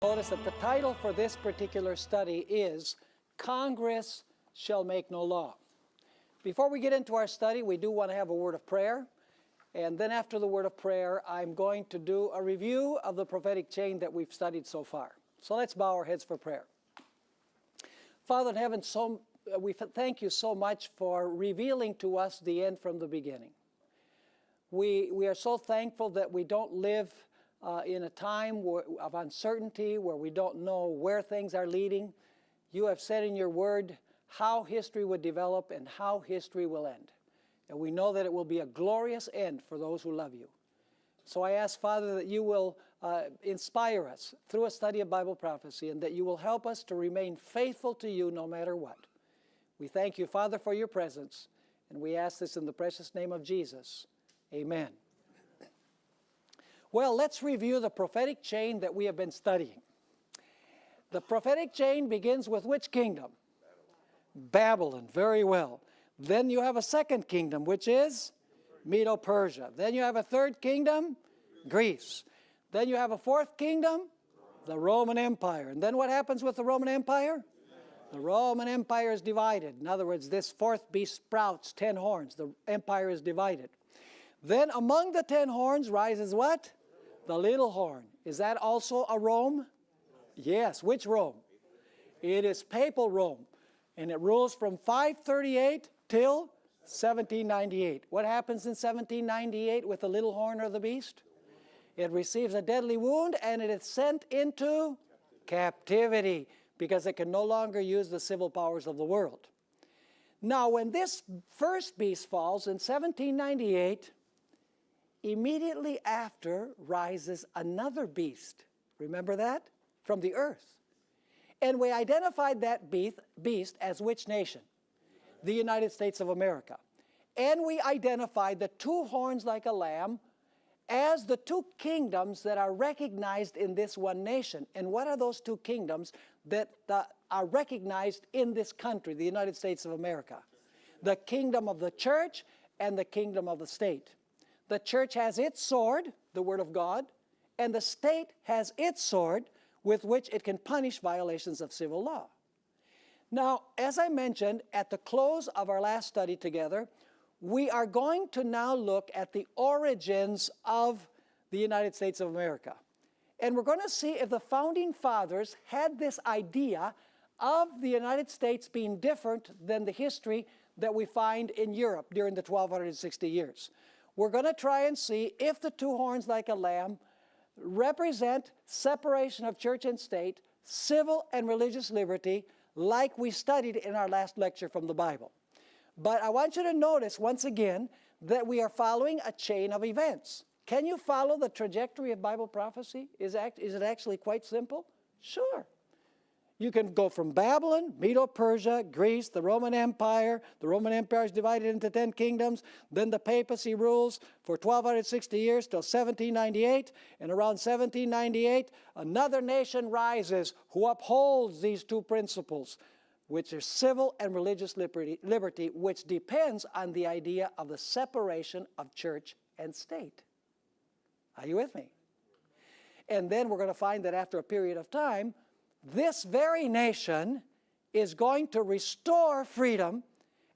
Notice that the title for this particular study is Congress Shall Make No Law. Before we get into our study, we do want to have a word of prayer. And then after the word of prayer, I'm going to do a review of the prophetic chain that we've studied so far. So let's bow our heads for prayer. Father in heaven, we thank you so much for revealing to us the end from the beginning. We are so thankful that we don't live in a time of uncertainty where we don't know where things are leading. You have said in your word how history would develop and how history will end. And we know that it will be a glorious end for those who love you. So I ask, Father, that you will inspire us through a study of Bible prophecy and that you will help us to remain faithful to you no matter what. We thank you, Father, for your presence, and we ask this in the precious name of Jesus. Amen. Well, let's review the prophetic chain that we have been studying. The prophetic chain begins with which kingdom? Babylon. Very well. Then you have a second kingdom, which is Medo-Persia. Then you have a third kingdom, Greece. Then you have a fourth kingdom, the Roman Empire. And then what happens with the Roman Empire? The Roman Empire is divided. In other words, this fourth beast sprouts 10 horns. The empire is divided. Then among the 10 horns rises what? The little horn. Is that also a Rome? Yes. Which Rome? It is papal Rome. And it rules from 538 till 1798. What happens in 1798 with the little horn or the beast? It receives a deadly wound and it is sent into captivity because it can no longer use the civil powers of the world. Now, when this first beast falls in 1798, immediately after rises another beast. Remember that? From the earth. And we identified that beast as which nation? The United States of America. And we identified the two horns like a lamb as the two kingdoms that are recognized in this one nation. And what are those two kingdoms that are recognized in this country, the United States of America? The kingdom of the church and the kingdom of the state. The church has its sword, the Word of God, and the state has its sword with which it can punish violations of civil law. Now, as I mentioned at the close of our last study together, we are going to now look at the origins of the United States of America. And we're going to see if the founding fathers had this idea of the United States being different than the history that we find in Europe during the 1260 years. We're going to try and see if the two horns like a lamb represent separation of church and state, civil and religious liberty, like we studied in our last lecture from the Bible. But I want you to notice once again that we are following a chain of events. Can you follow the trajectory of Bible prophecy? Is it actually quite simple? Sure. You can go from Babylon, Medo-Persia, Greece, the Roman Empire. The Roman Empire is divided into 10 kingdoms. Then the papacy rules for 1260 years till 1798. And around 1798, another nation rises who upholds these two principles, which are civil and religious liberty, which depends on the idea of the separation of church and state. Are you with me? And then we're going to find that after a period of time, this very nation is going to restore freedom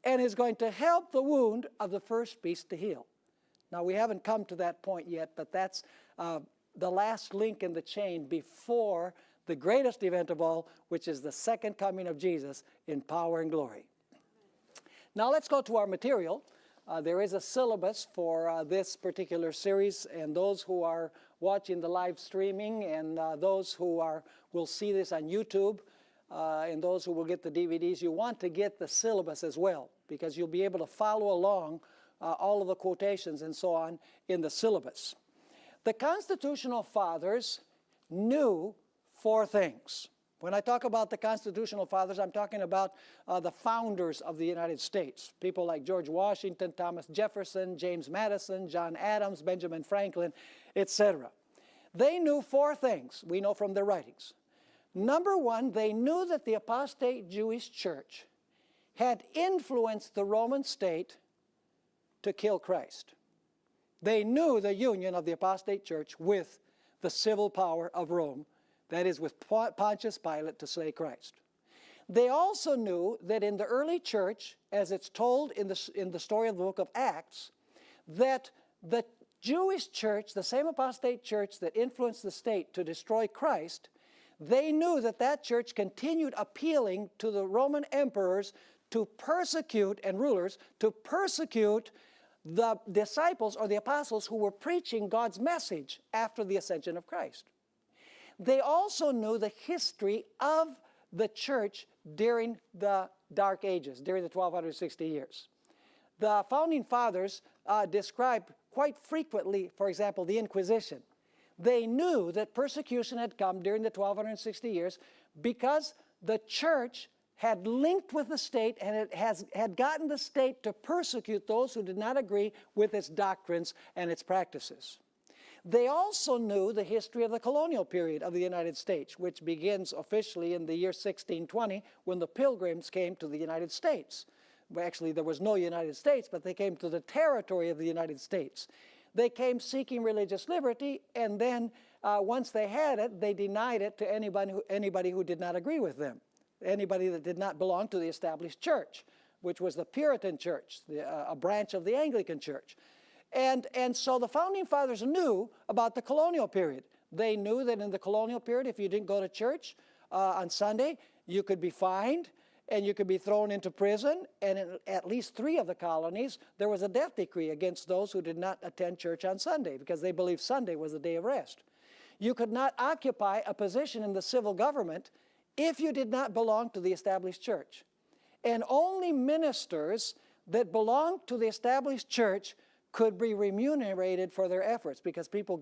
and is going to help the wound of the first beast to heal. Now, we haven't come to that point yet, but that's the last link in the chain before the greatest event of all, which is the second coming of Jesus in power and glory. Now, let's go to our material. There is a syllabus for this particular series, and those who are watching the live streaming and those who will see this on YouTube and those who will get the DVDs, you want to get the syllabus as well because you'll be able to follow along all of the quotations and so on in the syllabus. The Constitutional Fathers knew four things. When I talk about the Constitutional Fathers, I'm talking about the founders of the United States. People like George Washington, Thomas Jefferson, James Madison, John Adams, Benjamin Franklin, etc. They knew four things we know from their writings. Number one, they knew that the apostate Jewish church had influenced the Roman state to kill Christ. They knew the union of the apostate church with the civil power of Rome that is with Pontius Pilate to slay Christ. They also knew that in the early church, as it's told in the story of the book of Acts, that the Jewish church, the same apostate church that influenced the state to destroy Christ, they knew that that church continued appealing to the Roman emperors to persecute, and rulers, to persecute the disciples or the apostles who were preaching God's message after the ascension of Christ. They also knew the history of the church during the Dark Ages, during the 1260 years. The Founding Fathers described quite frequently, for example, the Inquisition. They knew that persecution had come during the 1260 years because the church had linked with the state, and it had gotten the state to persecute those who did not agree with its doctrines and its practices. They also knew the history of the colonial period of the United States, which begins officially in the year 1620 when the Pilgrims came to the United States. Well, actually, there was no United States, but they came to the territory of the United States. They came seeking religious liberty, and then once they had it, they denied it to anybody who did not agree with them. Anybody that did not belong to the established church, which was the Puritan church, a branch of the Anglican church. And so the Founding Fathers knew about the colonial period. They knew that in the colonial period, if you didn't go to church on Sunday, you could be fined and you could be thrown into prison. And in at least 3 of the colonies, there was a death decree against those who did not attend church on Sunday because they believed Sunday was the day of rest. You could not occupy a position in the civil government if you did not belong to the established church. And only ministers that belonged to the established church could be remunerated for their efforts, because people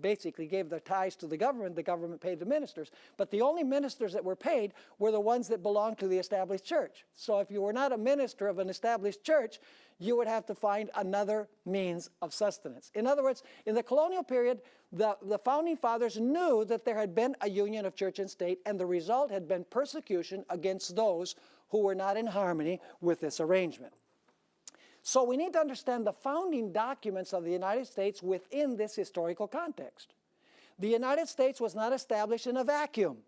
basically gave their tithes to the government paid the ministers. But the only ministers that were paid were the ones that belonged to the established church. So if you were not a minister of an established church, you would have to find another means of sustenance. In other words, in the colonial period, the Founding Fathers knew that there had been a union of church and state, and the result had been persecution against those who were not in harmony with this arrangement. So we need to understand the founding documents of the United States within this historical context. The United States was not established in a vacuum.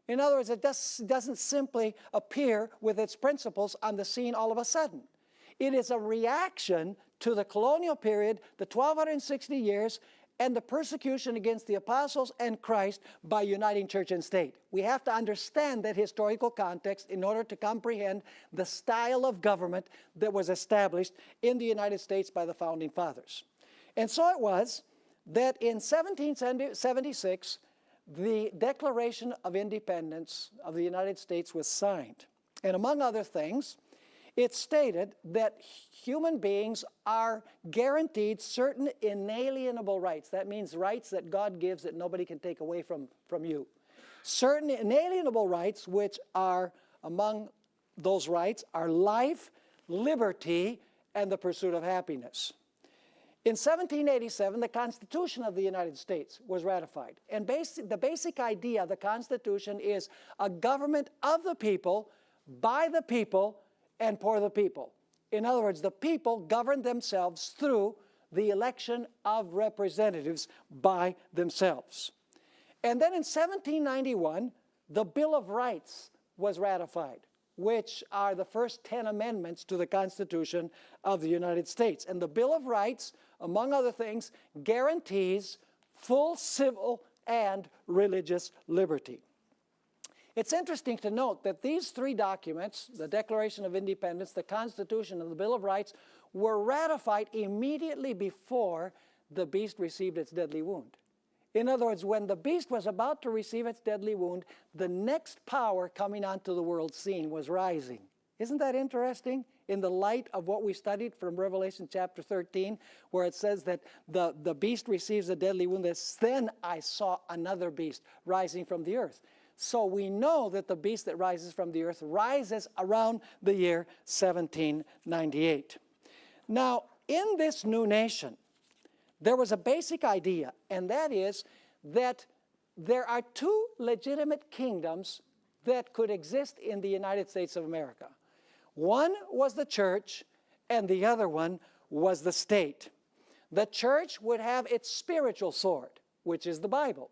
In other words, it doesn't simply appear with its principles on the scene all of a sudden. It is a reaction to the colonial period, the 1260 years, and the persecution against the apostles and Christ by uniting church and state. We have to understand that historical context in order to comprehend the style of government that was established in the United States by the Founding Fathers. And so it was that in 1776, the Declaration of Independence of the United States was signed. And among other things, it stated that human beings are guaranteed certain inalienable rights. That means rights that God gives that nobody can take away from you. Certain inalienable rights, which are among those rights, are life, liberty, and the pursuit of happiness. In 1787, the Constitution of the United States was ratified. And the basic idea of the Constitution is a government of the people, by the people, and for the people. In other words, the people govern themselves through the election of representatives by themselves. And then in 1791, the Bill of Rights was ratified, which are the first 10 amendments to the Constitution of the United States. And the Bill of Rights, among other things, guarantees full civil and religious liberty. It's interesting to note that these 3 documents, the Declaration of Independence, the Constitution, and the Bill of Rights, were ratified immediately before the beast received its deadly wound. In other words, when the beast was about to receive its deadly wound, the next power coming onto the world scene was rising. Isn't that interesting? In the light of what we studied from Revelation chapter 13, where it says that the beast receives a deadly wound, then I saw another beast rising from the earth. So we know that the beast that rises from the earth rises around the year 1798. Now, in this new nation, there was a basic idea, and that is that there are 2 legitimate kingdoms that could exist in the United States of America. One was the church, and the other one was the state. The church would have its spiritual sword, which is the Bible.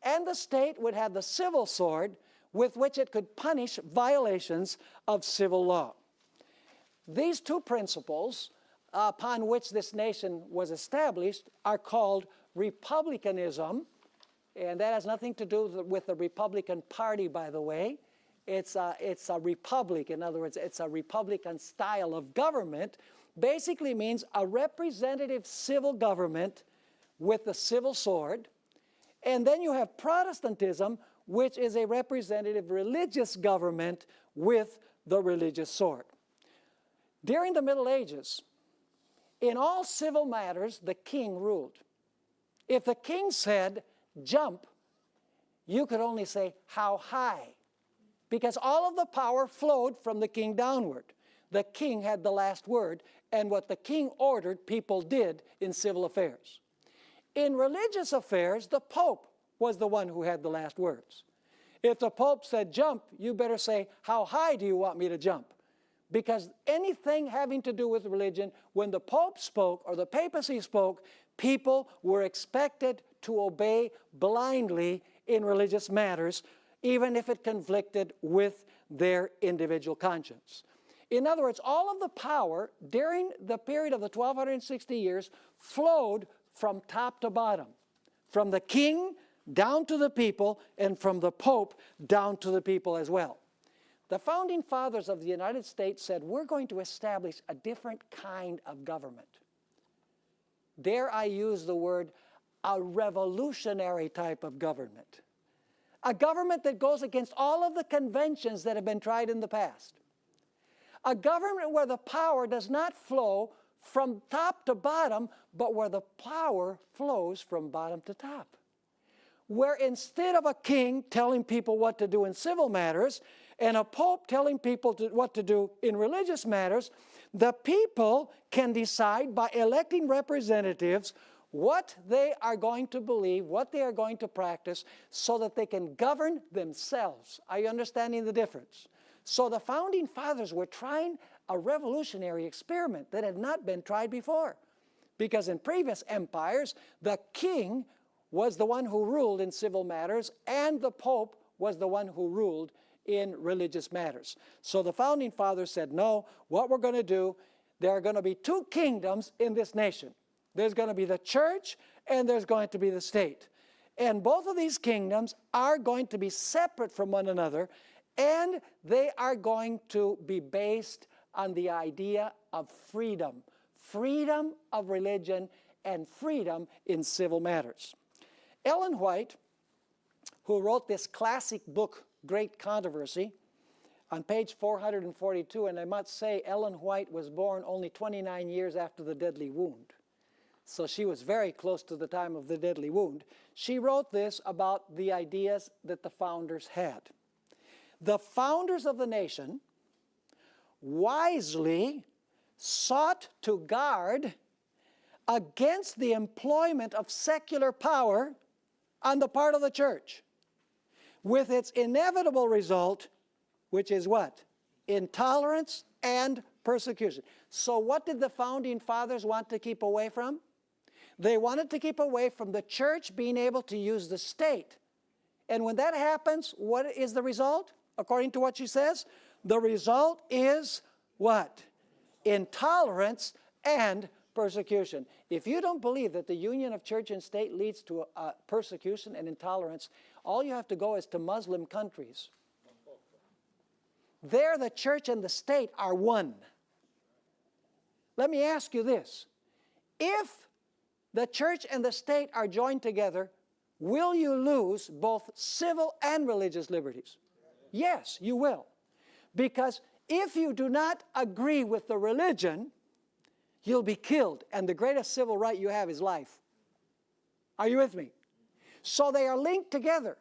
and the state would have the civil sword with which it could punish violations of civil law. These two principles upon which this nation was established are called republicanism, and that has nothing to do with the Republican Party, by the way. It's a republic. In other words, it's a republican style of government. Basically means a representative civil government with the civil sword. And then you have Protestantism, which is a representative religious government with the religious sword. During the Middle Ages, in all civil matters, the king ruled. If the king said, jump, you could only say, how high? Because all of the power flowed from the king downward. The king had the last word, and what the king ordered, people did in civil affairs. In religious affairs, the Pope was the one who had the last words. If the Pope said jump, you better say, how high do you want me to jump? Because anything having to do with religion, when the Pope spoke or the papacy spoke, people were expected to obey blindly in religious matters, even if it conflicted with their individual conscience. In other words, all of the power during the period of the 1260 years flowed from top to bottom, from the king down to the people, and from the Pope down to the people as well. The founding fathers of the United States said, we're going to establish a different kind of government. Dare I use the word, a revolutionary type of government. A government that goes against all of the conventions that have been tried in the past. A government where the power does not flow from top to bottom, but where the power flows from bottom to top. Where instead of a king telling people what to do in civil matters, and a pope telling people what to do in religious matters, the people can decide by electing representatives what they are going to believe, what they are going to practice, so that they can govern themselves. Are you understanding the difference? So the founding fathers were trying a revolutionary experiment that had not been tried before. Because in previous empires, the king was the one who ruled in civil matters, and the Pope was the one who ruled in religious matters. So the founding fathers said, no, what we're going to do, there are going to be two kingdoms in this nation. There's going to be the church, and there's going to be the state. And both of these kingdoms are going to be separate from one another, and they are going to be based on the idea of freedom. Freedom of religion and freedom in civil matters. Ellen White, who wrote this classic book, Great Controversy, on page 442, and I must say Ellen White was born only 29 years after the deadly wound. So she was very close to the time of the deadly wound. She wrote this about the ideas that the founders had. The founders of the nation wisely sought to guard against the employment of secular power on the part of the church, with its inevitable result, which is what? Intolerance and persecution. So what did the founding fathers want to keep away from? They wanted to keep away from the church being able to use the state. And when that happens, what is the result? According to what she says, the result is what? Intolerance and persecution. If you don't believe that the union of church and state leads to persecution and intolerance, all you have to go is to Muslim countries. There the church and the state are one. Let me ask you this. If the church and the state are joined together, will you lose both civil and religious liberties? Yes, you will. Because if you do not agree with the religion, you'll be killed, and the greatest civil right you have is life. Are you with me? So they are linked together.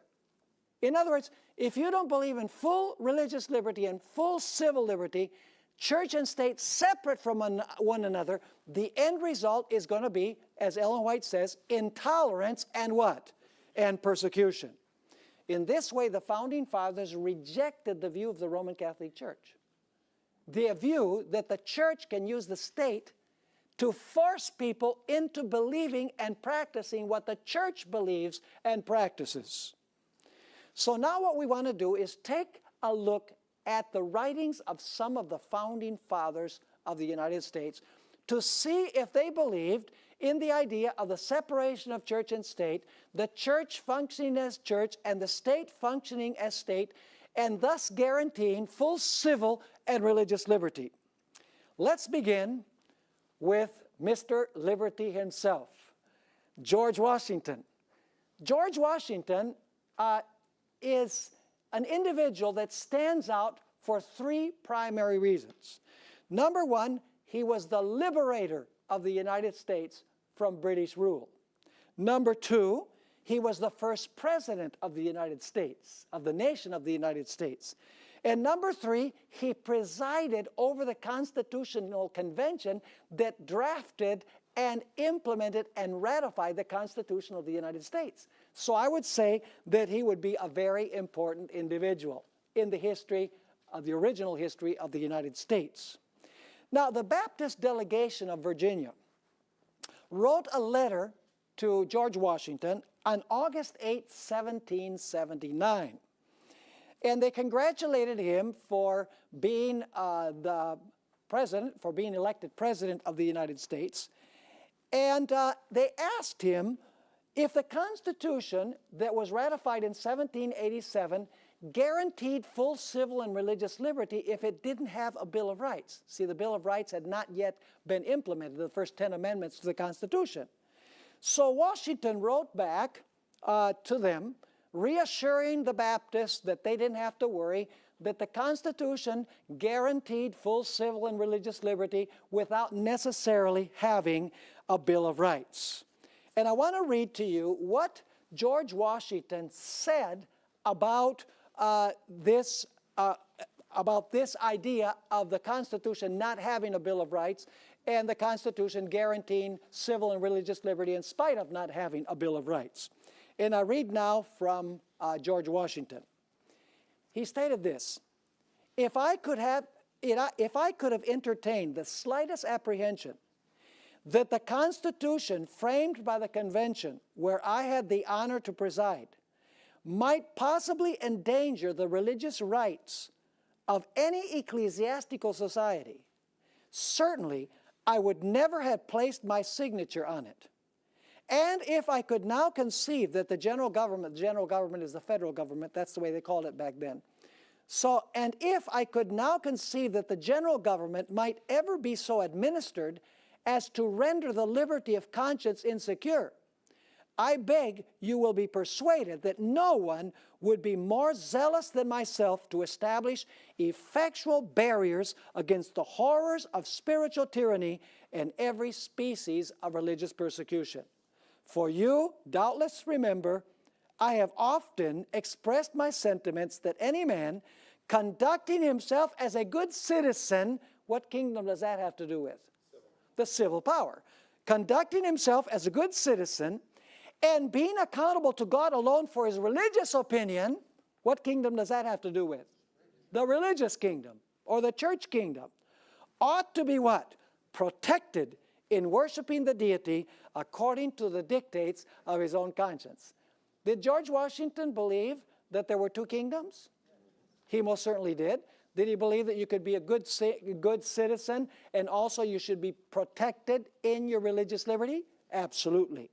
In other words, if you don't believe in full religious liberty and full civil liberty, church and state separate from one another, the end result is going to be, as Ellen White says, intolerance and what? And persecution. In this way, the founding fathers rejected the view of the Roman Catholic Church. The view that the church can use the state to force people into believing and practicing what the church believes and practices. So now what we want to do is take a look at the writings of some of the founding fathers of the United States to see if they believed in the idea of the separation of church and state, the church functioning as church and the state functioning as state, and thus guaranteeing full civil and religious liberty. Let's begin with Mr. Liberty himself, George Washington. George Washington is an individual that stands out for three primary reasons. Number one, he was the liberator of the United States from British rule. Number two, he was the first president of the United States, of the nation of the United States. And number three, he presided over the Constitutional Convention that drafted and implemented and ratified the Constitution of the United States. So I would say that he would be a very important individual in the history of the original history of the United States. Now, the Baptist delegation of Virginia wrote a letter to George Washington on August 8, 1779. And they congratulated him for being the president, for being elected president of the United States. And they asked him if the Constitution that was ratified in 1787 guaranteed full civil and religious liberty if it didn't have a Bill of Rights. See, the Bill of Rights had not yet been implemented, the first 10 amendments to the Constitution. So Washington wrote back to them, reassuring the Baptists that they didn't have to worry, that the Constitution guaranteed full civil and religious liberty without necessarily having a Bill of Rights. And I want to read to you what George Washington said about this idea of the Constitution not having a Bill of Rights and the Constitution guaranteeing civil and religious liberty in spite of not having a Bill of Rights. And I read now from George Washington. He stated this: if I could have entertained the slightest apprehension that the Constitution framed by the convention where I had the honor to preside might possibly endanger the religious rights of any ecclesiastical society, certainly I would never have placed my signature on it. And if I could now conceive that the general government is the federal government, that's the way they called it back then. So, and if I could now conceive that the general government might ever be so administered as to render the liberty of conscience insecure, I beg you will be persuaded that no one would be more zealous than myself to establish effectual barriers against the horrors of spiritual tyranny and every species of religious persecution. For you, doubtless remember, I have often expressed my sentiments that any man conducting himself as a good citizen, what kingdom does that have to do with? The civil power. Conducting himself as a good citizen and being accountable to God alone for his religious opinion, what kingdom does that have to do with? The religious kingdom or the church kingdom. Ought to be what? Protected in worshiping the deity according to the dictates of his own conscience. Did George Washington believe that there were two kingdoms? He most certainly did. Did he believe that you could be a good citizen and also you should be protected in your religious liberty? Absolutely.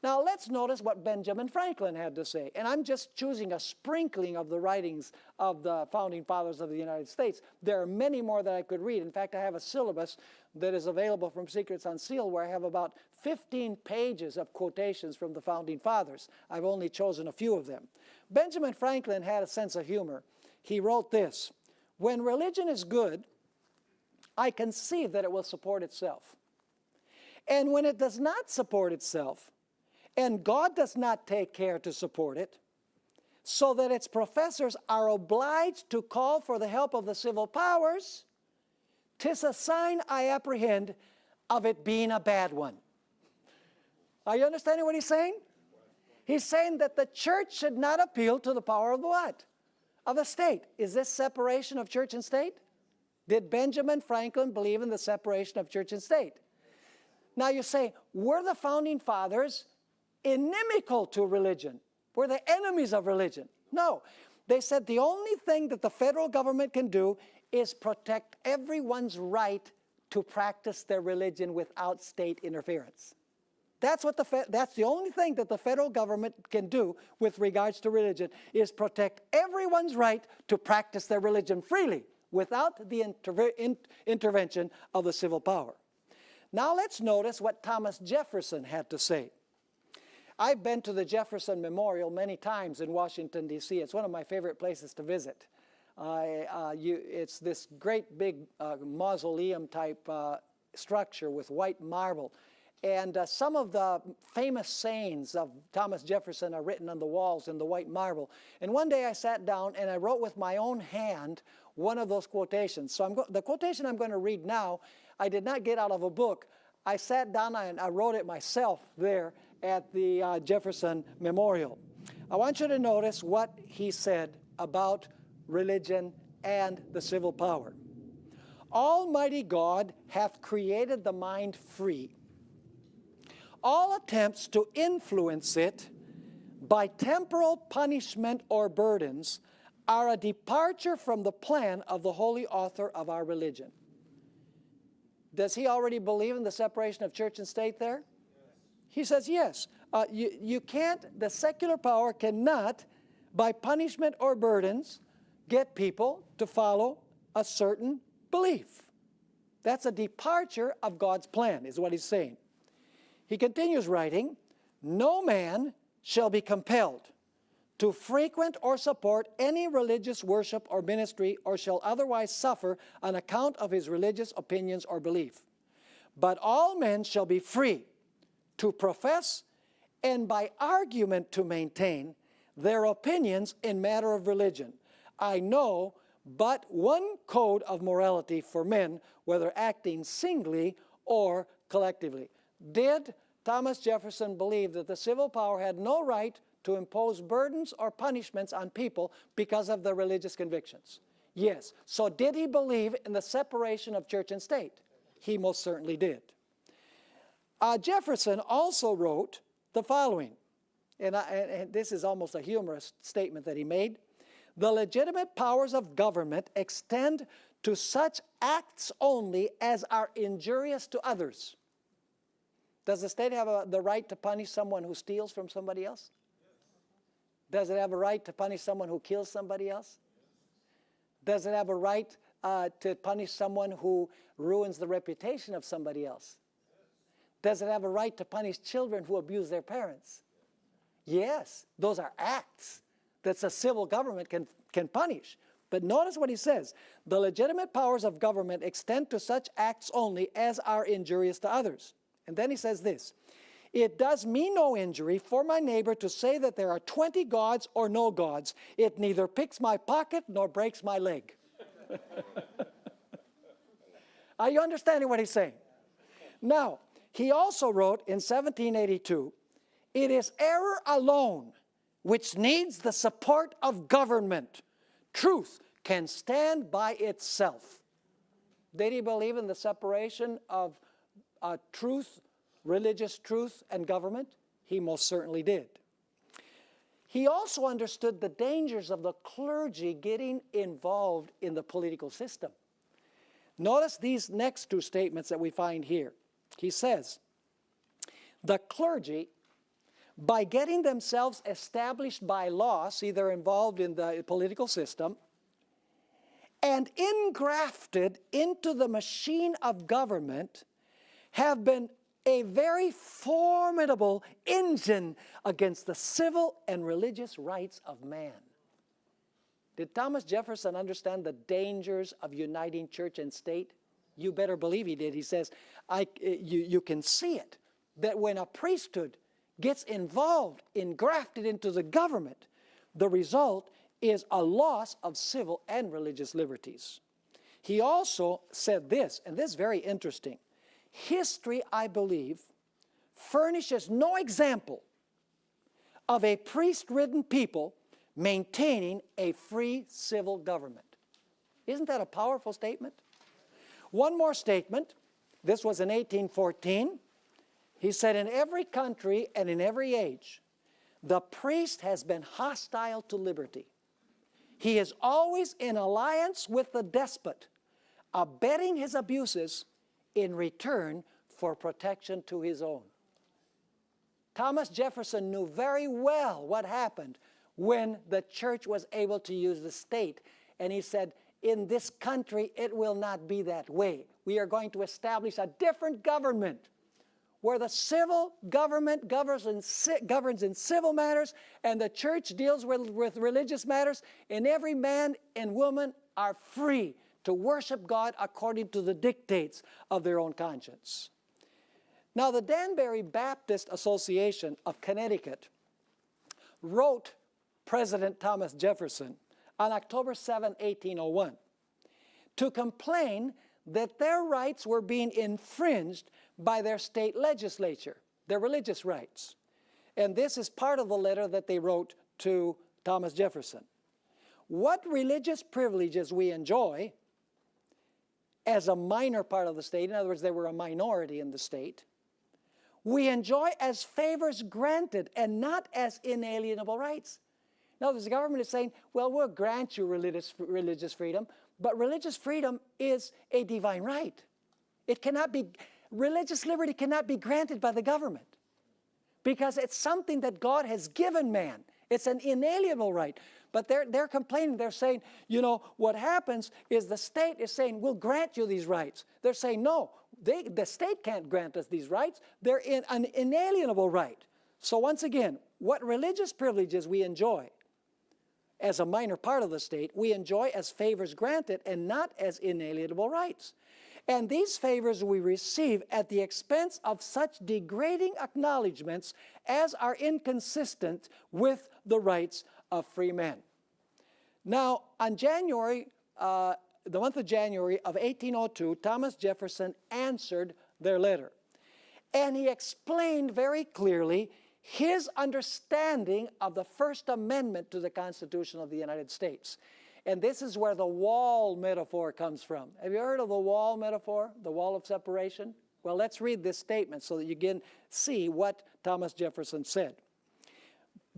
Now let's notice what Benjamin Franklin had to say. And I'm just choosing a sprinkling of the writings of the founding fathers of the United States. There are many more that I could read. In fact, I have a syllabus that is available from Secrets Unsealed where I have about 15 pages of quotations from the founding fathers. I've only chosen a few of them. Benjamin Franklin had a sense of humor. He wrote this: when religion is good, I conceive that it will support itself. And when it does not support itself, and God does not take care to support it, so that its professors are obliged to call for the help of the civil powers, 'tis a sign, I apprehend, of it being a bad one. Are you understanding what he's saying? He's saying that the church should not appeal to the power of the what? Of the state. Is this separation of church and state? Did Benjamin Franklin believe in the separation of church and state? Now you say, were the founding fathers inimical to religion? Were they enemies of religion? No. They said the only thing that the federal government can do is protect everyone's right to practice their religion without state interference. That's the only thing that the federal government can do with regards to religion, is protect everyone's right to practice their religion freely without the intervention of the civil power. Now let's notice what Thomas Jefferson had to say. I've been to the Jefferson Memorial many times in Washington, D.C. It's one of my favorite places to visit. It's this great big mausoleum type structure with white marble. And some of the famous sayings of Thomas Jefferson are written on the walls in the white marble. And one day I sat down and I wrote with my own hand one of those quotations. So the quotation I'm going to read now, I did not get out of a book. I sat down and I wrote it myself there at the Jefferson Memorial. I want you to notice what he said about religion and the civil power. Almighty God hath created the mind free. All attempts to influence it by temporal punishment or burdens are a departure from the plan of the holy author of our religion. Does he already believe in the separation of church and state there? He says yes. You can't, the secular power cannot, by punishment or burdens, get people to follow a certain belief. That's a departure of God's plan, is what he's saying. He continues writing, no man shall be compelled to frequent or support any religious worship or ministry, or shall otherwise suffer on account of his religious opinions or belief. But all men shall be free to profess and by argument to maintain their opinions in matter of religion. I know but one code of morality for men, whether acting singly or collectively. Did Thomas Jefferson believe that the civil power had no right to impose burdens or punishments on people because of their religious convictions? Yes. So did he believe in the separation of church and state? He most certainly did. Jefferson also wrote the following, and this is almost a humorous statement that he made. The legitimate powers of government extend to such acts only as are injurious to others. Does the state have the right to punish someone who steals from somebody else? Does it have a right to punish someone who kills somebody else? Does it have a right to punish someone who ruins the reputation of somebody else? Does it have a right to punish children who abuse their parents? Yes, those are acts that a civil government can punish. But notice what he says. The legitimate powers of government extend to such acts only as are injurious to others. And then he says this, it does me no injury for my neighbor to say that there are 20 gods or no gods. It neither picks my pocket nor breaks my leg. Are you understanding what he's saying? Now, he also wrote in 1782, it is error alone which needs the support of government. Truth can stand by itself. Did he believe in the separation of truth, religious truth, and government? He most certainly did. He also understood the dangers of the clergy getting involved in the political system. Notice these next two statements that we find here. He says, the clergy, by getting themselves established by law, see they're involved in the political system, and engrafted into the machine of government, have been a very formidable engine against the civil and religious rights of man. Did Thomas Jefferson understand the dangers of uniting church and state? You better believe he did. He says, you can see it, that when a priesthood gets involved, engrafted into the government, the result is a loss of civil and religious liberties. He also said this, and this is very interesting. History, I believe, furnishes no example of a priest-ridden people maintaining a free civil government. Isn't that a powerful statement? One more statement. This was in 1814. He said, in every country and in every age, the priest has been hostile to liberty. He is always in alliance with the despot, abetting his abuses in return for protection to his own. Thomas Jefferson knew very well what happened when the church was able to use the state. And he said, in this country, it will not be that way. We are going to establish a different government where the civil government governs in civil matters and the church deals with religious matters, and every man and woman are free to worship God according to the dictates of their own conscience. Now, the Danbury Baptist Association of Connecticut wrote President Thomas Jefferson on October 7, 1801, to complain that their rights were being infringed by their state legislature, their religious rights. And this is part of the letter that they wrote to Thomas Jefferson. What religious privileges we enjoy as a minor part of the state, in other words, they were a minority in the state, we enjoy as favors granted and not as inalienable rights. Now, the government is saying, well, we'll grant you religious freedom, but religious freedom is a divine right. It cannot be, religious liberty cannot be granted by the government because it's something that God has given man. It's an inalienable right. But they're complaining. They're saying, you know, what happens is the state is saying, we'll grant you these rights. They're saying, no, the state can't grant us these rights. They're in an inalienable right. So once again, what religious privileges we enjoy as a minor part of the state, we enjoy as favors granted and not as inalienable rights. And these favors we receive at the expense of such degrading acknowledgments as are inconsistent with the rights of free men. Now, on the month of January of 1802, Thomas Jefferson answered their letter. And he explained very clearly his understanding of the First Amendment to the Constitution of the United States. And this is where the wall metaphor comes from. Have you heard of the wall metaphor, the wall of separation? Well, let's read this statement so that you can see what Thomas Jefferson said.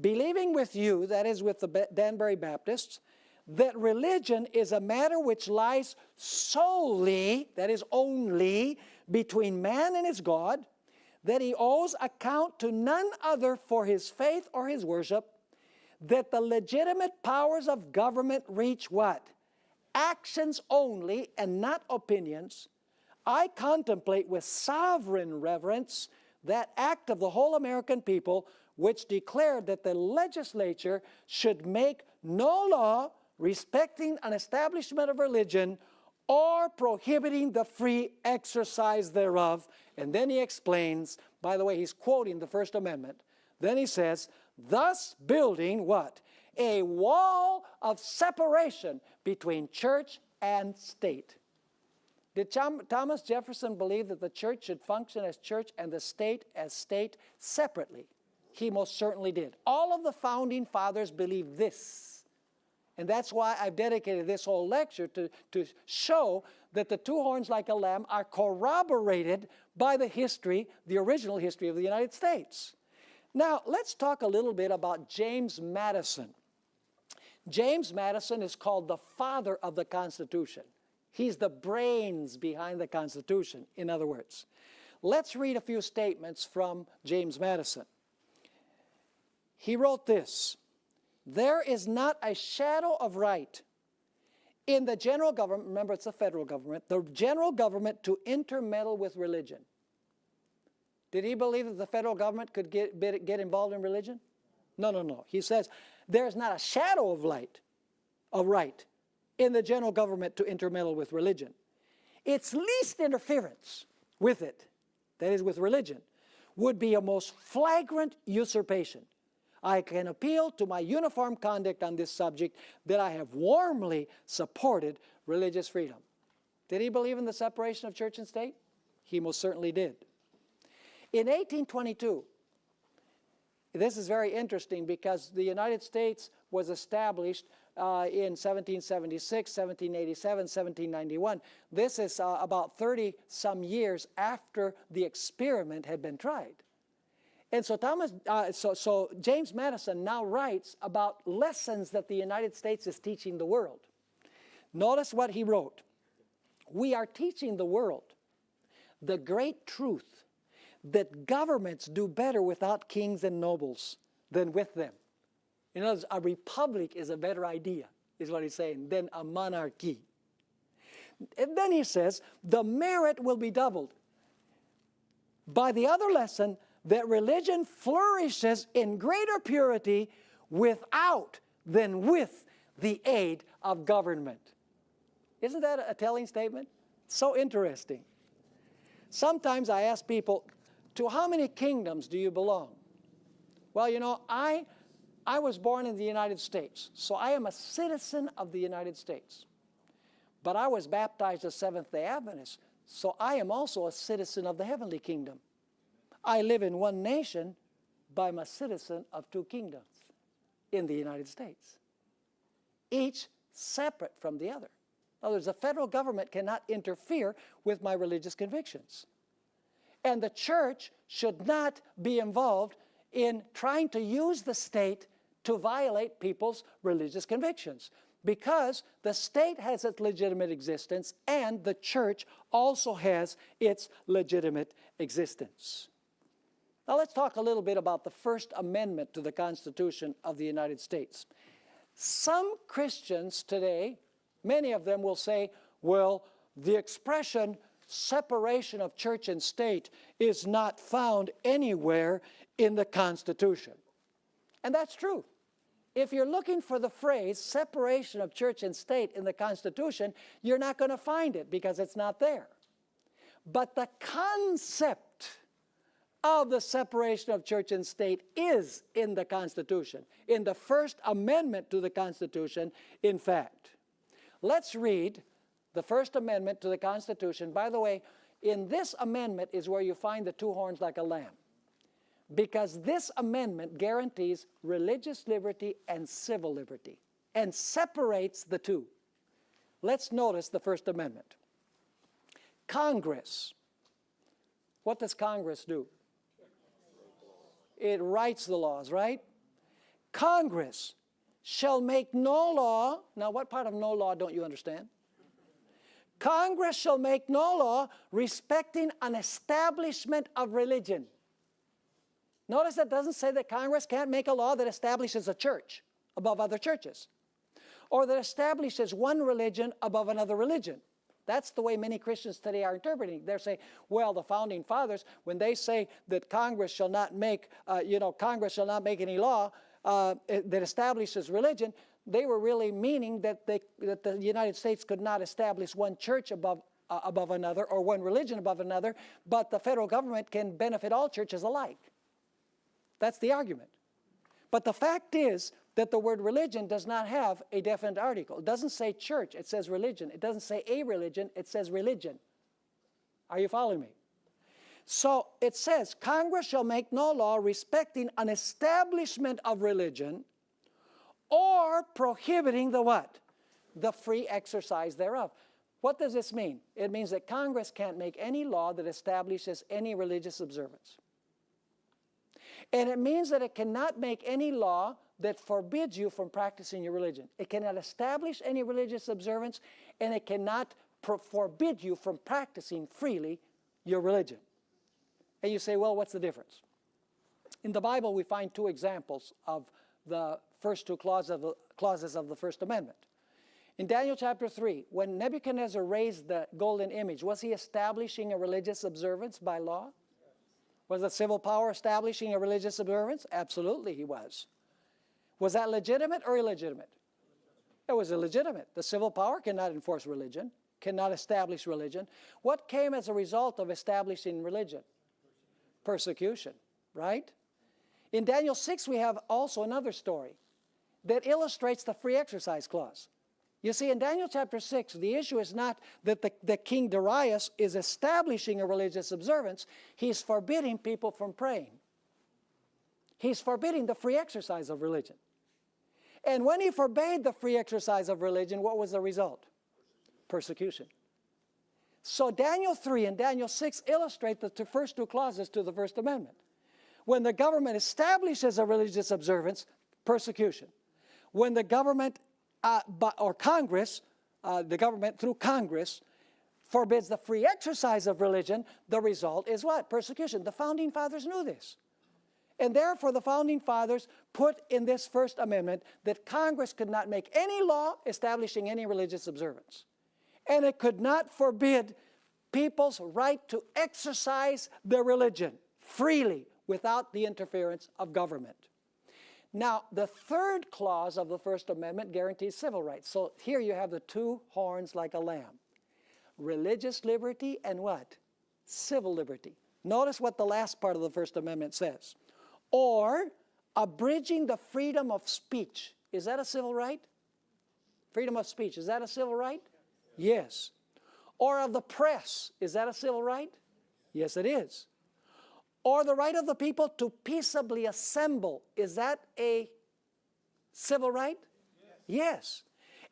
Believing with you, that is with the Danbury Baptists, that religion is a matter which lies solely, that is only, between man and his God, that he owes account to none other for his faith or his worship, that the legitimate powers of government reach what? Actions only and not opinions. I contemplate with sovereign reverence that act of the whole American people which declared that the legislature should make no law respecting an establishment of religion or prohibiting the free exercise thereof. And then he explains, by the way, he's quoting the First Amendment. Then he says, thus building what? A wall of separation between church and state. Did Thomas Jefferson believe that the church should function as church and the state as state separately? He most certainly did. All of the founding fathers believed this. And that's why I've dedicated this whole lecture to show that the two horns like a lamb are corroborated by the history, the original history of the United States. Now, let's talk a little bit about James Madison. James Madison is called the father of the Constitution. He's the brains behind the Constitution, in other words. Let's read a few statements from James Madison. He wrote this: there is not a shadow of right in the general government, remember it's the federal government, the general government to intermeddle with religion. Did he believe that the federal government could get involved in religion? No, no, no. He says there's not a shadow of right in the general government to intermeddle with religion. Its least interference with it, that is with religion, would be a most flagrant usurpation. I can appeal to my uniform conduct on this subject that I have warmly supported religious freedom. Did he believe in the separation of church and state? He most certainly did. In 1822, this is very interesting because the United States was established in 1776, 1787, 1791. This is about 30-some years after the experiment had been tried. And so James Madison now writes about lessons that the United States is teaching the world. Notice what he wrote. We are teaching the world the great truth that governments do better without kings and nobles than with them. In other words, a republic is a better idea, is what he's saying, than a monarchy. And then he says, the merit will be doubled by the other lesson that religion flourishes in greater purity without than with the aid of government. Isn't that a telling statement? So interesting. Sometimes I ask people, to how many kingdoms do you belong? Well, you know, I was born in the United States, so I am a citizen of the United States. But I was baptized as Seventh-day Adventist, so I am also a citizen of the heavenly kingdom. I live in one nation, but I'm a citizen of two kingdoms in the United States, each separate from the other. In other words, the federal government cannot interfere with my religious convictions. And the church should not be involved in trying to use the state to violate people's religious convictions, because the state has its legitimate existence and the church also has its legitimate existence. Now let's talk a little bit about the First Amendment to the Constitution of the United States. Some Christians today, many of them will say, well, the expression separation of church and state is not found anywhere in the Constitution. And that's true. If you're looking for the phrase separation of church and state in the Constitution, you're not going to find it because it's not there. But the concept of the separation of church and state is in the Constitution, in the First Amendment to the Constitution, in fact. Let's read the First Amendment to the Constitution. By the way, in this amendment is where you find the two horns like a lamb, because this amendment guarantees religious liberty and civil liberty and separates the two. Let's notice the First Amendment. Congress. What does Congress do? It writes the laws, right? Congress shall make no law. Now, what part of no law don't you understand? Congress shall make no law respecting an establishment of religion. Notice that doesn't say that Congress can't make a law that establishes a church above other churches, or that establishes one religion above another religion. That's the way many Christians today are interpreting. They're saying, well, the Founding Fathers, when they say that Congress shall not make, Congress shall not make any law that establishes religion, they were really meaning that the United States could not establish one church above another or one religion above another, but the federal government can benefit all churches alike. That's the argument. But the fact is that the word religion does not have a definite article. It doesn't say church, it says religion. It doesn't say a religion, it says religion. Are you following me? So it says, Congress shall make no law respecting an establishment of religion or prohibiting the what? The free exercise thereof. What does this mean? It means that Congress can't make any law that establishes any religious observance. And it means that it cannot make any law that forbids you from practicing your religion. It cannot establish any religious observance, and it cannot forbid you from practicing freely your religion. And you say, well, what's the difference? In the Bible, we find two examples of the first two clauses of the First Amendment. In Daniel chapter 3, when Nebuchadnezzar raised the golden image, was he establishing a religious observance by law? Was the civil power establishing a religious observance? Absolutely he was. Was that legitimate or illegitimate? It was illegitimate. The civil power cannot enforce religion, cannot establish religion. What came as a result of establishing religion? Persecution, right? In Daniel 6, we have also another story that illustrates the free exercise clause. You see, in Daniel chapter 6, the issue is not that the king Darius is establishing a religious observance. He's forbidding people from praying. He's forbidding the free exercise of religion. And when he forbade the free exercise of religion, what was the result? Persecution. So Daniel 3 and Daniel 6 illustrate the first two clauses to the First Amendment. When the government establishes a religious observance, persecution. When the government or Congress, the government through Congress, forbids the free exercise of religion, the result is what? Persecution. The Founding Fathers knew this. And therefore, the Founding Fathers put in this First Amendment that Congress could not make any law establishing any religious observance. And it could not forbid people's right to exercise their religion freely without the interference of government. Now, the third clause of the First Amendment guarantees civil rights. So here you have the two horns like a lamb. Religious liberty and what? Civil liberty. Notice what the last part of the First Amendment says. Or abridging the freedom of speech. Is that a civil right? Freedom of speech, is that a civil right? Yes. Or of the press, is that a civil right? Yes, it is. Or the right of the people to peaceably assemble, is that a civil right? Yes.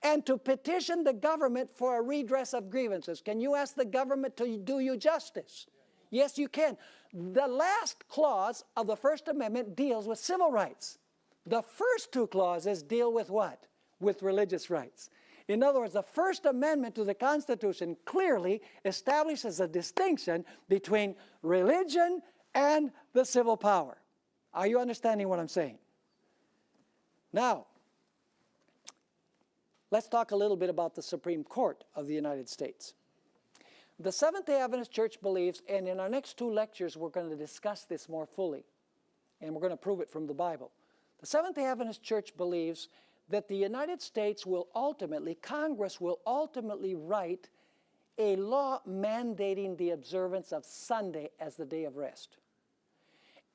And to petition the government for a redress of grievances. Can you ask the government to do you justice? Yes, you can. The last clause of the First Amendment deals with civil rights. The first two clauses deal with what? With religious rights. In other words, the First Amendment to the Constitution clearly establishes a distinction between religion and the civil power. Are you understanding what I'm saying? Now, let's talk a little bit about the Supreme Court of the United States. The Seventh-day Adventist Church believes, and in our next two lectures we're going to discuss this more fully, and we're going to prove it from the Bible. The Seventh-day Adventist Church believes that the United States will ultimately, Congress will ultimately write a law mandating the observance of Sunday as the day of rest.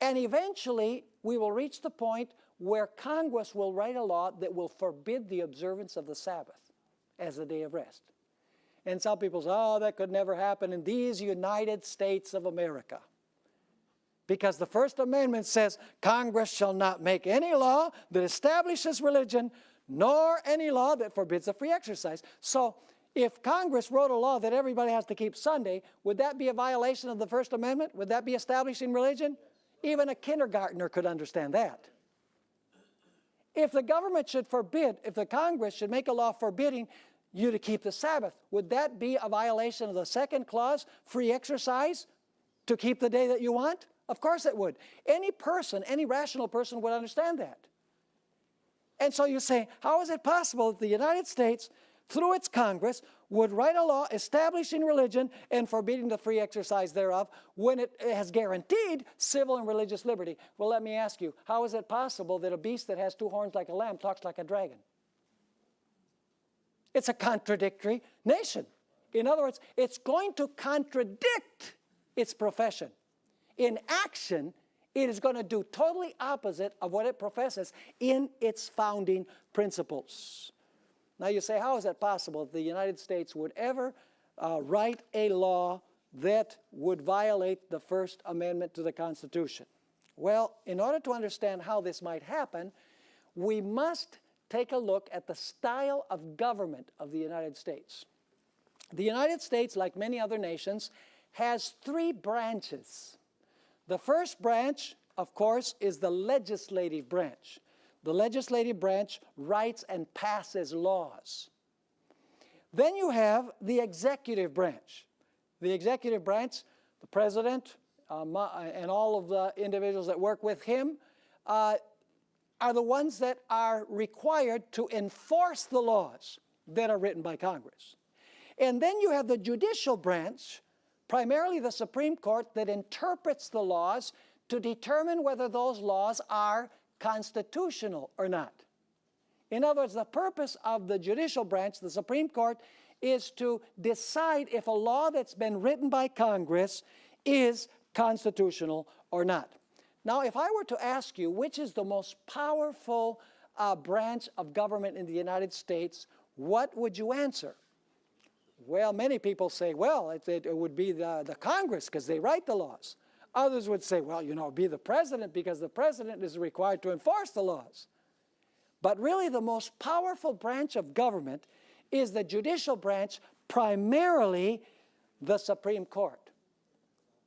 And eventually, we will reach the point where Congress will write a law that will forbid the observance of the Sabbath as the day of rest. And some people say, oh, that could never happen in these United States of America. Because the First Amendment says, Congress shall not make any law that establishes religion, nor any law that forbids a free exercise. So, if Congress wrote a law that everybody has to keep Sunday, would that be a violation of the First Amendment? Would that be establishing religion? Even a kindergartner could understand that. If the government should forbid, if the Congress should make a law forbidding you to keep the Sabbath, would that be a violation of the second clause, free exercise, to keep the day that you want? Of course it would. Any person, any rational person would understand that. And so you say, how is it possible that the United States, through its Congress, would write a law establishing religion and forbidding the free exercise thereof when it has guaranteed civil and religious liberty? Well, let me ask you, how is it possible that a beast that has two horns like a lamb talks like a dragon? It's a contradictory nation. In other words, it's going to contradict its profession. In action, it is going to do totally opposite of what it professes in its founding principles. Now you say, how is that possible that the United States would ever write a law that would violate the First Amendment to the Constitution? Well, in order to understand how this might happen, we must take a look at the style of government of the United States. The United States, like many other nations, has three branches. The first branch, of course, is the legislative branch. The legislative branch writes and passes laws. Then you have the executive branch. The executive branch, the president and all of the individuals that work with him are the ones that are required to enforce the laws that are written by Congress. And then you have the judicial branch, primarily the Supreme Court, that interprets the laws to determine whether those laws are constitutional or not. In other words, the purpose of the judicial branch, the Supreme Court, is to decide if a law that's been written by Congress is constitutional or not. Now, if I were to ask you which is the most powerful branch of government in the United States, what would you answer? Well, many people say, well, it would be the Congress because they write the laws. Others would say, well, be the president because the president is required to enforce the laws. But really the most powerful branch of government is the judicial branch, primarily the Supreme Court.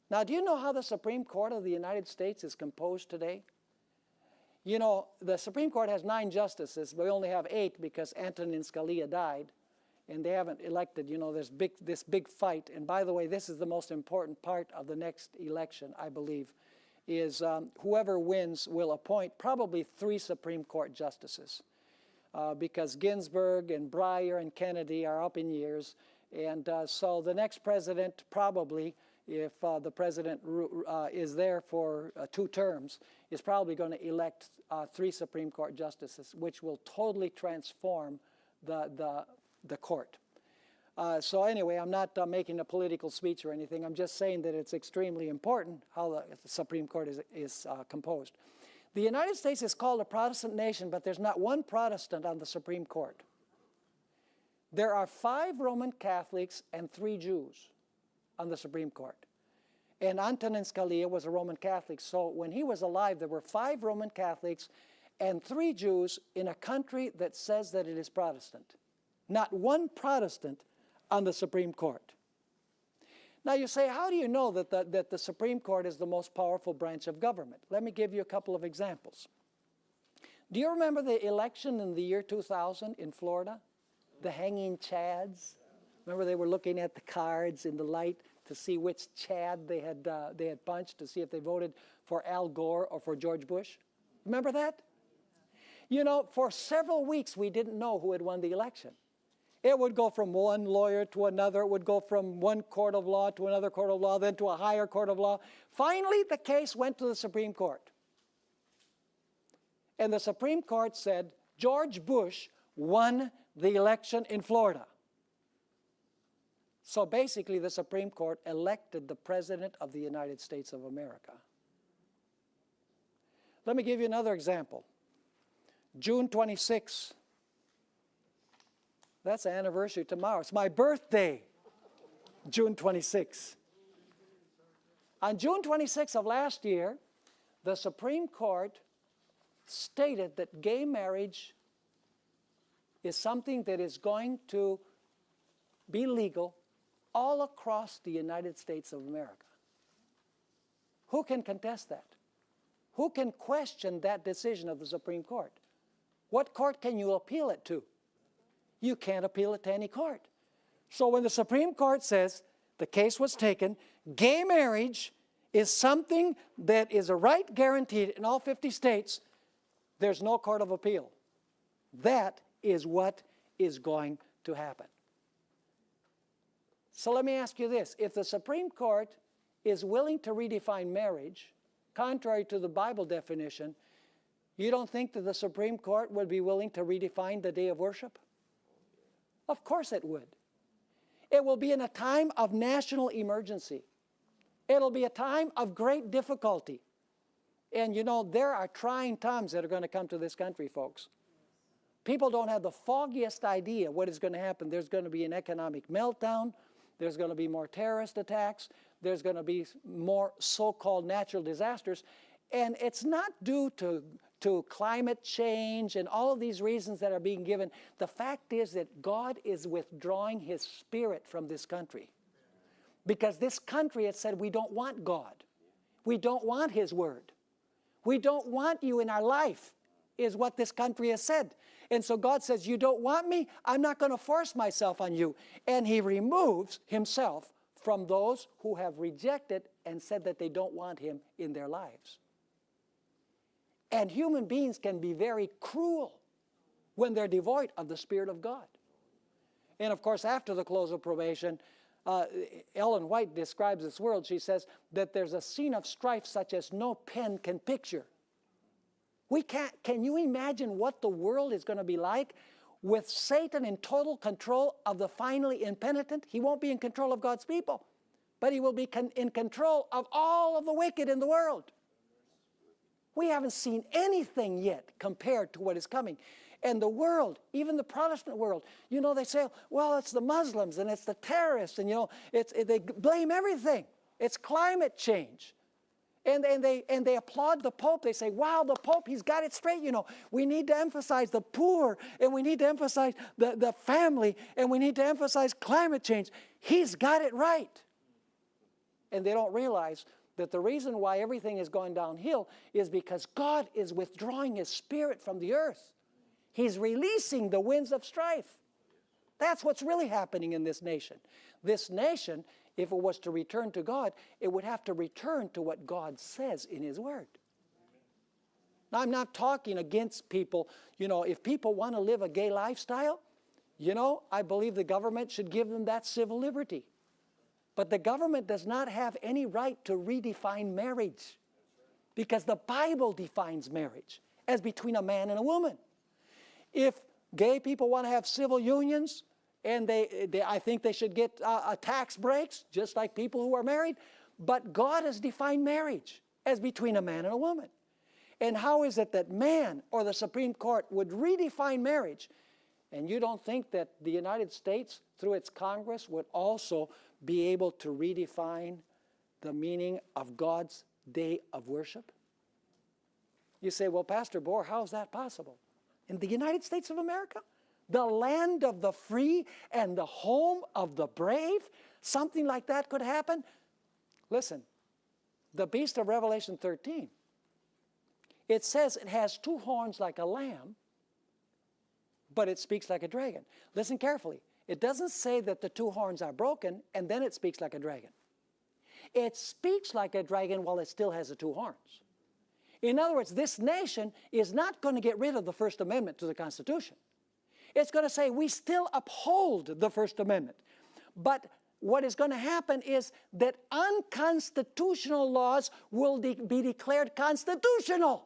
Now, do you know how the Supreme Court of the United States is composed today? The Supreme Court has 9 justices. We only have 8 because Antonin Scalia died, and they haven't elected. There's this big fight. And by the way, this is the most important part of the next election, I believe, is whoever wins will appoint probably 3 Supreme Court justices because Ginsburg and Breyer and Kennedy are up in years. And so the next president probably, if the president is there for 2 terms, is probably going to elect 3 Supreme Court justices, which will totally transform the court. So anyway, I'm not making a political speech or anything. I'm just saying that it's extremely important how the Supreme Court is composed. The United States is called a Protestant nation, but there's not one Protestant on the Supreme Court. There are 5 Roman Catholics and 3 Jews on the Supreme Court. And Antonin Scalia was a Roman Catholic, so when he was alive, there were 5 Roman Catholics and 3 Jews in a country that says that it is Protestant. Not one Protestant on the Supreme Court. Now you say, how do you know that the Supreme Court is the most powerful branch of government? Let me give you a couple of examples. Do you remember the election in the year 2000 in Florida? The hanging chads? Remember they were looking at the cards in the light to see which Chad they had punched, to see if they voted for Al Gore or for George Bush. Remember that? For several weeks we didn't know who had won the election. It would go from one lawyer to another. It would go from one court of law to another court of law, then to a higher court of law. Finally, the case went to the Supreme Court. And the Supreme Court said George Bush won the election in Florida. So basically, the Supreme Court elected the President of the United States of America. Let me give you another example. June 26. That's the anniversary tomorrow. It's my birthday, June 26. On June 26 of last year, the Supreme Court stated that gay marriage is something that is going to be legal all across the United States of America. Who can contest that? Who can question that decision of the Supreme Court? What court can you appeal it to? You can't appeal it to any court. So when the Supreme Court says the case was taken, gay marriage is something that is a right guaranteed in all 50 states, there's no court of appeal. That is what is going to happen. So let me ask you this. If the Supreme Court is willing to redefine marriage, contrary to the Bible definition, you don't think that the Supreme Court would be willing to redefine the day of worship? Of course it would. It will be in a time of national emergency. It'll be a time of great difficulty. And there are trying times that are going to come to this country, folks. People don't have the foggiest idea what is going to happen. There's going to be an economic meltdown. There's going to be more terrorist attacks. There's going to be more so-called natural disasters. And it's not due to climate change and all of these reasons that are being given. The fact is that God is withdrawing His Spirit from this country. Because this country has said, we don't want God. We don't want His Word. We don't want you in our life, is what this country has said. And so God says, you don't want me? I'm not going to force myself on you. And He removes Himself from those who have rejected and said that they don't want Him in their lives. And human beings can be very cruel when they're devoid of the Spirit of God. And of course, after the close of probation, Ellen White describes this world. She says that there's a scene of strife such as no pen can picture. Can you imagine what the world is going to be like with Satan in total control of the finally impenitent? He won't be in control of God's people, but he will be in control of all of the wicked in the world. We haven't seen anything yet compared to what is coming. And the world, even the Protestant world, they say, well, it's the Muslims and it's the terrorists and, they blame everything. It's climate change. And they applaud the Pope. They say, wow, the Pope, he's got it straight, you know. We need to emphasize the poor, and we need to emphasize the family, and we need to emphasize climate change. He's got it right. And they don't realize that the reason why everything is going downhill is because God is withdrawing His Spirit from the earth. He's releasing the winds of strife. That's what's really happening in this nation. This nation, if it was to return to God, it would have to return to what God says in His Word. Now, I'm not talking against people. You know, if people want to live a gay lifestyle, you know, I believe the government should give them that civil liberty. But the government does not have any right to redefine marriage, because the Bible defines marriage as between a man and a woman. If gay people want to have civil unions, and I think they should get tax breaks, just like people who are married. But God has defined marriage as between a man and a woman. And how is it that man or the Supreme Court would redefine marriage? And you don't think that the United States, through its Congress, would also be able to redefine the meaning of God's day of worship? You say, well, Pastor Bohr, how is that possible? In the United States of America? The land of the free and the home of the brave? Something like that could happen? Listen, the beast of Revelation 13, it says it has two horns like a lamb, but it speaks like a dragon. Listen carefully. It doesn't say that the two horns are broken and then it speaks like a dragon. It speaks like a dragon while it still has the two horns. In other words, this nation is not going to get rid of the First Amendment to the Constitution. It's going to say we still uphold the First Amendment. But what is going to happen is that unconstitutional laws will be declared constitutional.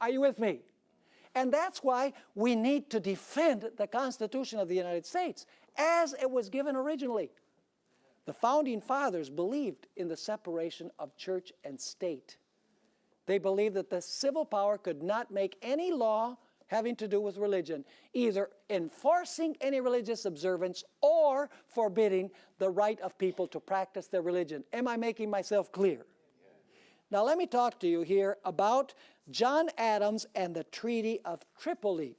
Are you with me? And that's why we need to defend the Constitution of the United States as it was given originally. The Founding Fathers believed in the separation of church and state. They believed that the civil power could not make any law having to do with religion, either enforcing any religious observance or forbidding the right of people to practice their religion. Am I making myself clear? Now let me talk to you here about John Adams and the Treaty of Tripoli.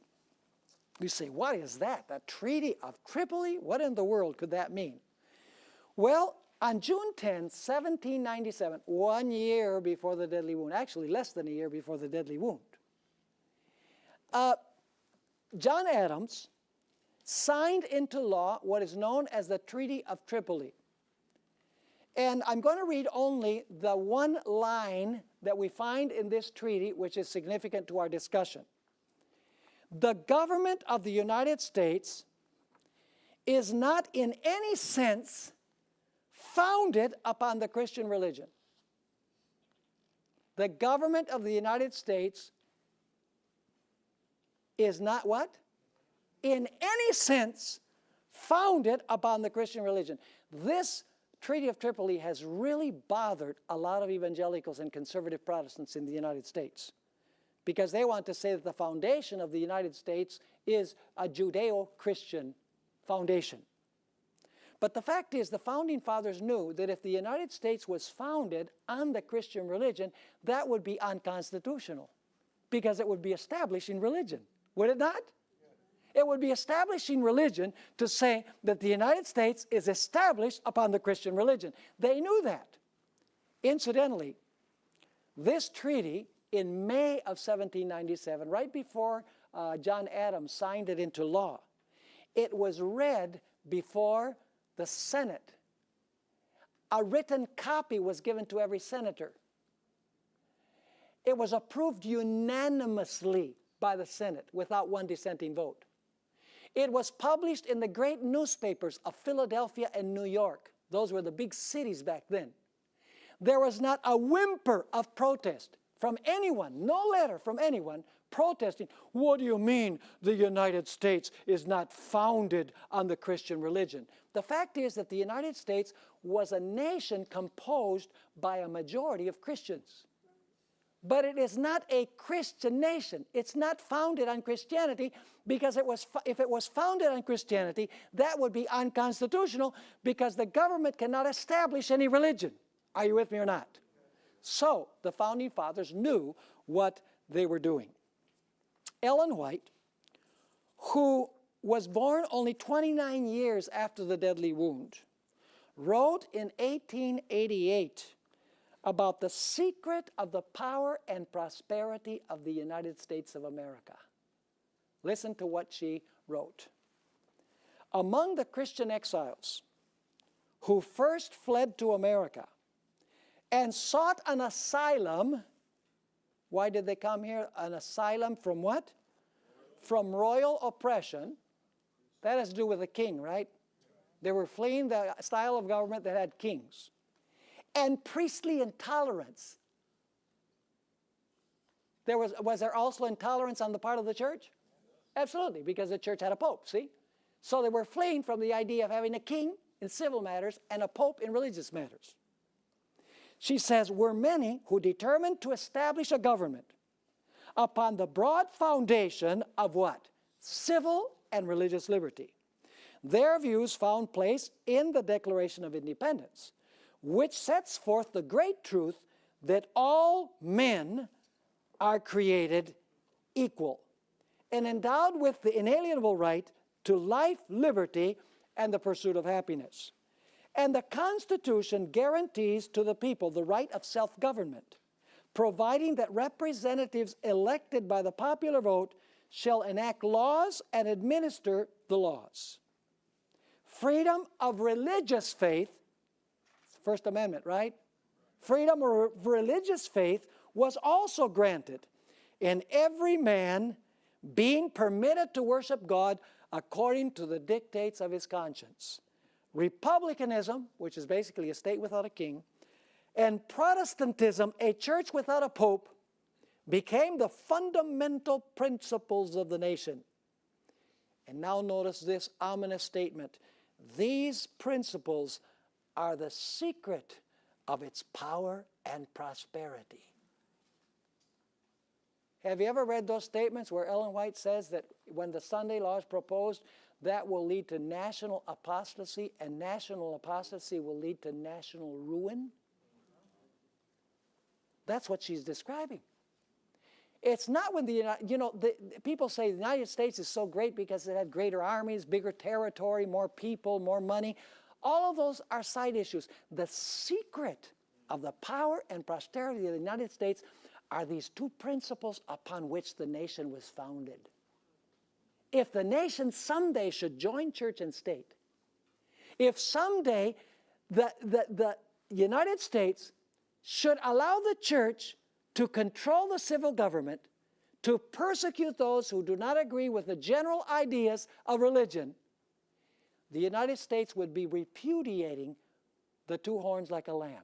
You say, what is that? The Treaty of Tripoli? What in the world could that mean? Well, on June 10, 1797, 1 year before the deadly wound, actually less than a year before the deadly wound, John Adams signed into law what is known as the Treaty of Tripoli. And I'm going to read only the one line that we find in this treaty, which is significant to our discussion. The government of the United States is not in any sense founded upon the Christian religion. The government of the United States is not what? In any sense founded upon the Christian religion. This Treaty of Tripoli has really bothered a lot of evangelicals and conservative Protestants in the United States, because they want to say that the foundation of the United States is a Judeo-Christian foundation. But the fact is, the Founding Fathers knew that if the United States was founded on the Christian religion, that would be unconstitutional, because it would be establishing religion. Would it not? It would be establishing religion to say that the United States is established upon the Christian religion. They knew that. Incidentally, this treaty in May of 1797, right before John Adams signed it into law, it was read before the Senate. A written copy was given to every senator. It was approved unanimously by the Senate without one dissenting vote. It was published in the great newspapers of Philadelphia and New York. Those were the big cities back then. There was not a whimper of protest from anyone, no letter from anyone protesting. What do you mean the United States is not founded on the Christian religion? The fact is that the United States was a nation composed by a majority of Christians. But it is not a Christian nation. It's not founded on Christianity, because if it was founded on Christianity, that would be unconstitutional, because the government cannot establish any religion. Are you with me or not? So the Founding Fathers knew what they were doing. Ellen White, who was born only 29 years after the deadly wound, wrote in 1888 about the secret of the power and prosperity of the United States of America. Listen to what she wrote. Among the Christian exiles who first fled to America and sought an asylum, why did they come here? An asylum from what? From royal oppression. That has to do with the king, right? They were fleeing the style of government that had kings. And priestly intolerance. Was there also intolerance on the part of the church? Absolutely, because the church had a pope, see? So they were fleeing from the idea of having a king in civil matters and a pope in religious matters. She says, were many who determined to establish a government upon the broad foundation of what? Civil and religious liberty. Their views found place in the Declaration of Independence, which sets forth the great truth that all men are created equal and endowed with the inalienable right to life, liberty, and the pursuit of happiness. And the Constitution guarantees to the people the right of self-government, providing that representatives elected by the popular vote shall enact laws and administer the laws. Freedom of religious faith, First Amendment, right? Freedom of religious faith was also granted, in every man being permitted to worship God according to the dictates of his conscience. Republicanism, which is basically a state without a king, and Protestantism, a church without a pope, became the fundamental principles of the nation. And now notice this ominous statement. These principles are the secret of its power and prosperity. Have you ever read those statements where Ellen White says that when the Sunday law is proposed, that will lead to national apostasy, and national apostasy will lead to national ruin? That's what she's describing. It's not when people say the United States is so great because it had greater armies, bigger territory, more people, more money. All of those are side issues. The secret of the power and prosperity of the United States are these two principles upon which the nation was founded. If the nation someday should join church and state, if someday the United States should allow the church to control the civil government, to persecute those who do not agree with the general ideas of religion, the United States would be repudiating the two horns like a lamb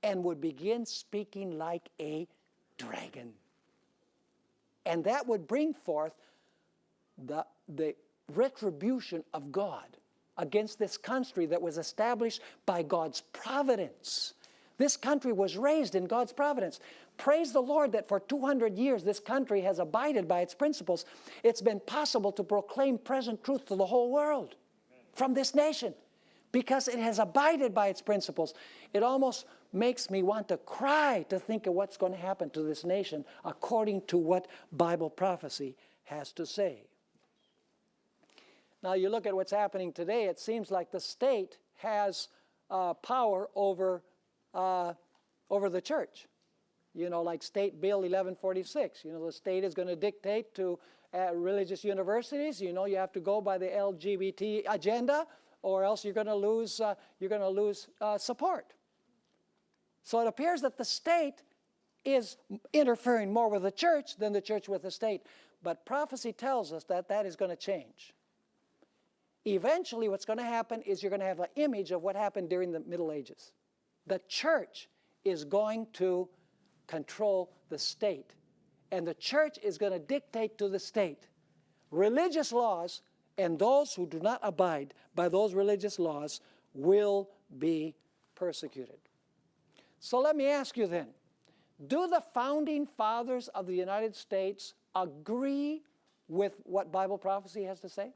and would begin speaking like a dragon. And that would bring forth the retribution of God against this country that was established by God's providence. This country was raised in God's providence. Praise the Lord that for 200 years this country has abided by its principles. It's been possible to proclaim present truth to the whole world from this nation because it has abided by its principles. It almost makes me want to cry to think of what's going to happen to this nation according to what Bible prophecy has to say. Now you look at what's happening today, it seems like the state has power over the church. You know, like State Bill 1146. You know, the state is going to dictate to religious universities. You know, you have to go by the LGBT agenda, or else you're going to lose support. So it appears that the state is interfering more with the church than the church with the state. But prophecy tells us that that is going to change. Eventually, what's going to happen is you're going to have an image of what happened during the Middle Ages. The church is going to control the state, and the church is going to dictate to the state religious laws, and those who do not abide by those religious laws will be persecuted. So let me ask you then, do the founding fathers of the United States agree with what Bible prophecy has to say?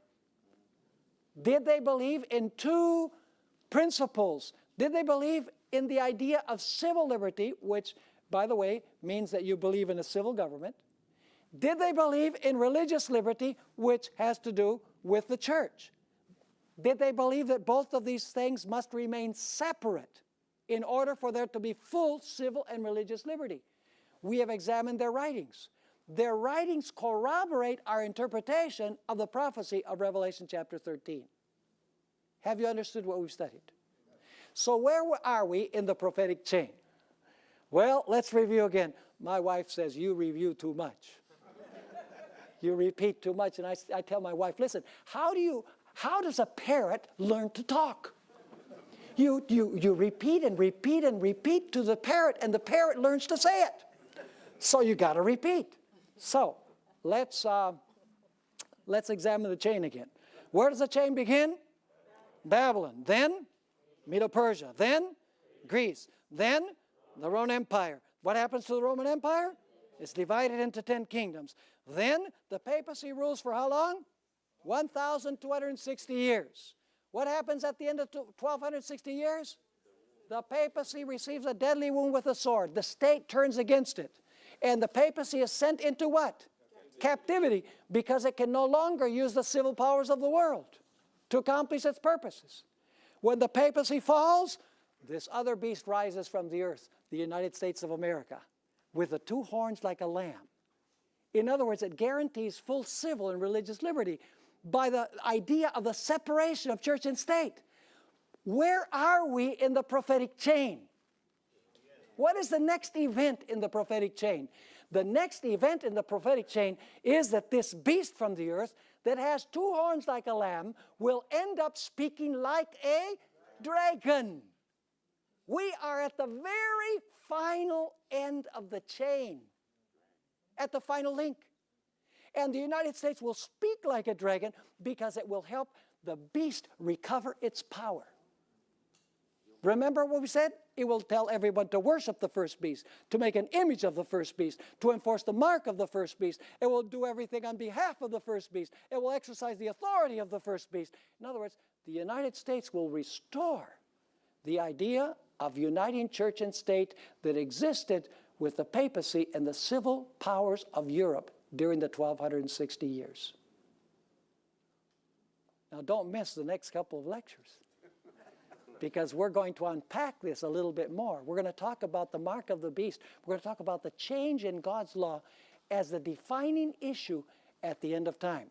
Did they believe in two principles? Did they believe in the idea of civil liberty, which, by the way, means that you believe in a civil government? Did they believe in religious liberty, which has to do with the church? Did they believe that both of these things must remain separate in order for there to be full civil and religious liberty? We have examined their writings. Their writings corroborate our interpretation of the prophecy of Revelation chapter 13. Have you understood what we've studied? So where are we in the prophetic chain? Well, let's review again. My wife says, you review too much. You repeat too much. And I tell my wife, listen, how does a parrot learn to talk? You repeat and repeat and repeat to the parrot, and the parrot learns to say it. So you got to repeat. So let's examine the chain again. Where does the chain begin? Babylon. Then Medo-Persia. Then Greece. Then the Roman Empire. What happens to the Roman Empire? It's divided into 10 kingdoms. Then the papacy rules for how long? 1,260 years. What happens at the end of 1,260 years? The papacy receives a deadly wound with a sword. The state turns against it. And the papacy is sent into what? Captivity, because it can no longer use the civil powers of the world to accomplish its purposes. When the papacy falls, this other beast rises from the earth, the United States of America, with the two horns like a lamb. In other words, it guarantees full civil and religious liberty by the idea of the separation of church and state. Where are we in the prophetic chain? What is the next event in the prophetic chain? The next event in the prophetic chain is that this beast from the earth that has two horns like a lamb will end up speaking like a dragon. We are at the very final end of the chain, at the final link. And the United States will speak like a dragon because it will help the beast recover its power. Remember what we said? It will tell everyone to worship the first beast, to make an image of the first beast, to enforce the mark of the first beast. It will do everything on behalf of the first beast. It will exercise the authority of the first beast. In other words, the United States will restore the idea of uniting church and state that existed with the papacy and the civil powers of Europe during the 1260 years. Now don't miss the next couple of lectures, because we're going to unpack this a little bit more. We're going to talk about the mark of the beast. We're going to talk about the change in God's law as the defining issue at the end of time.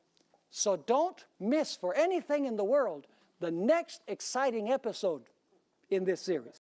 So don't miss for anything in the world the next exciting episode in this series.